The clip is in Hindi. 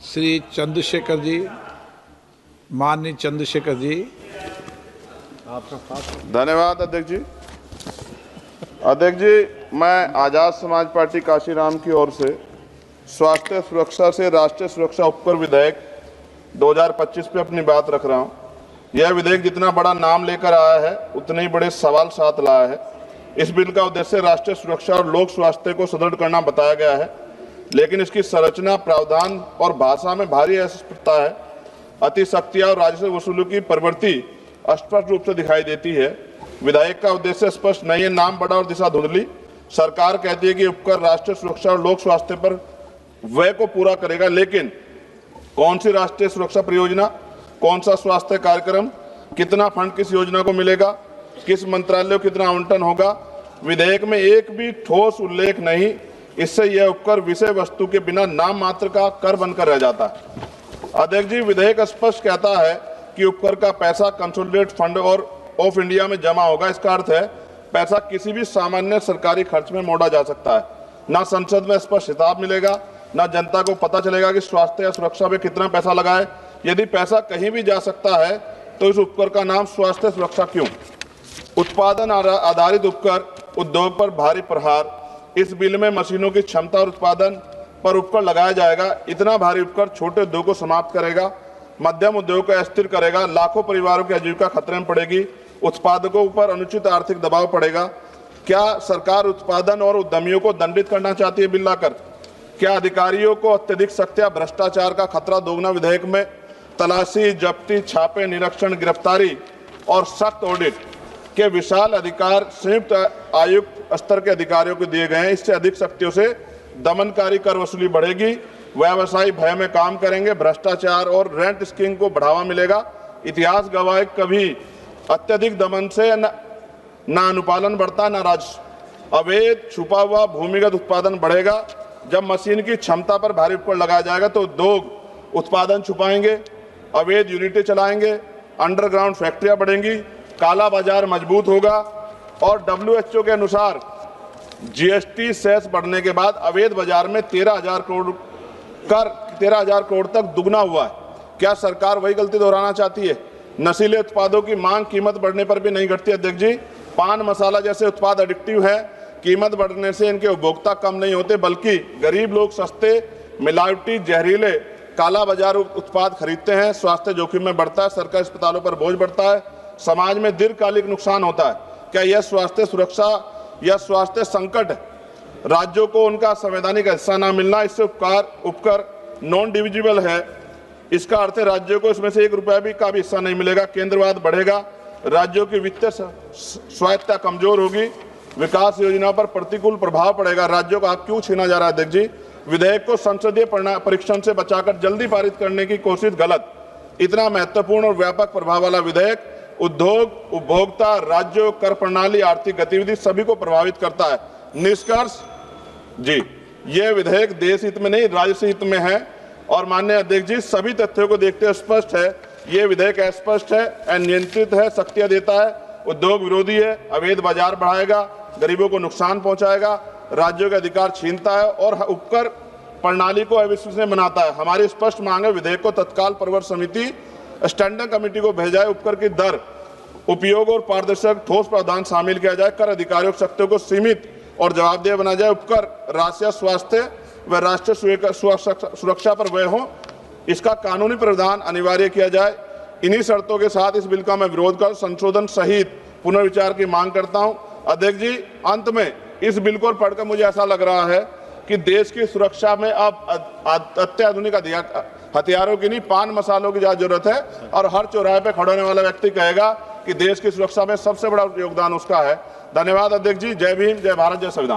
श्री चंद्रशेखर जी, माननीय चंद्रशेखर जी। धन्यवाद अध्यक्ष जी। अध्यक्ष जी, मैं आज़ाद समाज पार्टी काशीराम की ओर से स्वास्थ्य सुरक्षा से राष्ट्रीय सुरक्षा उपकर विधेयक 2025 पे अपनी बात रख रहा हूं। यह विधेयक जितना बड़ा नाम लेकर आया है उतने ही बड़े सवाल साथ लाया है। इस बिल का उद्देश्य राष्ट्रीय सुरक्षा और लोक स्वास्थ्य को सुदृढ़ करना बताया गया है, लेकिन इसकी संरचना, प्रावधान और भाषा में भारी अस्पष्टता है। अतिशक्तियां और राजस्व वसूली की प्रवृत्ति स्पष्ट रूप से दिखाई देती है। विधेयक का उद्देश्य स्पष्ट नहीं है, नाम बड़ा और दिशा धुंधली। सरकार कहती है कि उपकर राष्ट्रीय सुरक्षा और लोक स्वास्थ्य पर व्यय को पूरा करेगा, लेकिन कौन सी राष्ट्रीय सुरक्षा परियोजना, कौन सा स्वास्थ्य कार्यक्रम, कितना फंड किस योजना को मिलेगा, किस मंत्रालय को कितना आवंटन होगा, विधेयक में एक भी ठोस उल्लेख नहीं। इससे यह उपकर विषय वस्तु के बिना नाम मात्र का कर बनकर रह जाता है। अध्यक्ष जी, विधेयक स्पष्ट कहता है कि उपकर का पैसा कंसोलिडेटेड फंड और ऑफ इंडिया में जमा होगा। इसका अर्थ है पैसा किसी भी सामान्य सरकारी खर्च में मोड़ा जा सकता है। ना संसद में स्पष्ट हिसाब मिलेगा, ना जनता को पता चलेगा कि स्वास्थ्य या सुरक्षा में कितना पैसा लगा है। यदि पैसा कहीं भी जा सकता है तो इस उपकर का नाम स्वास्थ्य सुरक्षा क्यों? उत्पादन आधारित उपकर उद्योग पर भारी प्रहार। इस बिल में मशीनों की क्षमता और उत्पादन पर उपकर लगाया जाएगा। इतना भारी उपकर छोटे उद्योग को समाप्त करेगा, मध्यम उद्योग को अस्थिर करेगा, लाखों परिवारों की आजीविका खतरे में पड़ेगी, उत्पादकों पर अनुचित आर्थिक दबाव पड़ेगा। क्या सरकार उत्पादन और उद्यमियों को दंडित करना चाहती है बिल लाकर? क्या अधिकारियों को अत्यधिक सख्त या भ्रष्टाचार का खतरा दोगुना? विधेयक में तलाशी, जब्ती, छापे, निरीक्षण, गिरफ्तारी और सख्त ऑडिट के विशाल अधिकार संयुक्त आयुक्त स्तर के अधिकारियों को दिए गए हैं। इससे अधिक शक्तियों से दमनकारी कर वसूली बढ़ेगी, व्यवसायी भय में काम करेंगे, भ्रष्टाचार और रेंट स्कीम को बढ़ावा मिलेगा। इतिहास गवाह कभी अत्यधिक दमन से न अनुपालन बढ़ता, न राजस्व। अवैध छुपा हुआ भूमिगत उत्पादन बढ़ेगा। जब मशीन की क्षमता पर भारी उपकर लगाया जाएगा तो उद्योग उत्पादन छुपाएंगे, अवैध यूनिटें चलाएंगे, अंडरग्राउंड फैक्ट्रियां बढ़ेंगी, काला बाजार मजबूत होगा। और WHO के अनुसार GST सेस बढ़ने के बाद अवैध बाजार में 13,000 करोड़ तक दुगना हुआ है। क्या सरकार वही गलती दोहराना चाहती है? नशीले उत्पादों की मांग कीमत बढ़ने पर भी नहीं घटती। अध्यक्ष जी, पान मसाला जैसे उत्पाद एडिक्टिव है। कीमत बढ़ने से इनके उपभोक्ता कम नहीं होते, बल्कि गरीब लोग सस्ते, मिलावटी, जहरीले, काला बाजार उत्पाद खरीदते हैं। स्वास्थ्य जोखिम में बढ़ता है, सरकारी अस्पतालों पर बोझ बढ़ता है, समाज में दीर्घकालिक नुकसान होता है। क्या यह स्वास्थ्य सुरक्षा या स्वास्थ्य संकट है? राज्यों को उनका संवैधानिक हिस्सा न मिलना, इससे उपकर नॉन डिविजिबल है। इसका अर्थ है राज्यों को इसमें से ₹1 का भी हिस्सा नहीं मिलेगा। केंद्रवाद बढ़ेगा, राज्यों की वित्तीय स्वायत्तता कमजोर होगी, विकास योजनाओं पर प्रतिकूल प्रभाव पड़ेगा। राज्यों का हक क्यों छीना जा रहा है? अध्यक्ष जी, विधेयक को संसदीय परीक्षण से बचाकर जल्दी पारित करने की कोशिश गलत। इतना महत्वपूर्ण और व्यापक प्रभाव वाला विधेयक उद्योग, उपभोक्ता, राज्यों, कर प्रणाली, आर्थिक गतिविधि सभी को प्रभावित करता है। निष्कर्ष जी, यह विधेयक देश हित में नहीं, राज्य हित में है। और माननीय अध्यक्ष जी, सभी तथ्यों को देखते हुए स्पष्ट है, यह विधेयक अस्पष्ट है, अनियंत्रित है, शक्तियां देता है, उद्योग विरोधी है, अवैध बाजार बढ़ाएगा, गरीबों को नुकसान पहुंचाएगा, राज्यों के अधिकार छीनता है और उपकर प्रणाली को अविश्वसनीय बनाता है। हमारी स्पष्ट मांग है, विधेयक को तत्काल प्रवर समिति स्टैंडिंग कमेटी को भेजा जाए, उपकर की दर, उपयोग और पारदर्शक ठोस प्रावधान शामिल किया जाए, कर अधिकारियों की शक्तियों को सीमित और जवाबदेह बनाया जाए, उपकर राष्ट्रीय स्वास्थ्य व राष्ट्रीय सुरक्षा पर व्यय हो, इसका कानूनी प्रावधान अनिवार्य किया जाए। इन्हीं शर्तों के साथ इस बिल का मैं विरोध कर संशोधन सहित पुनर्विचार की मांग करता हूं। अध्यक्ष जी, अंत में इस बिल को पढ़कर मुझे ऐसा लग रहा है कि देश की सुरक्षा में अब अत्याधुनिक हथियारों की नहीं, पान मसालों की ज्यादा जरूरत है। और हर चौराहे पे खड़े होने वाला व्यक्ति कहेगा कि देश की सुरक्षा में सबसे बड़ा योगदान उसका है। धन्यवाद अध्यक्ष जी। जय भीम, जय भारत, जय संविधान।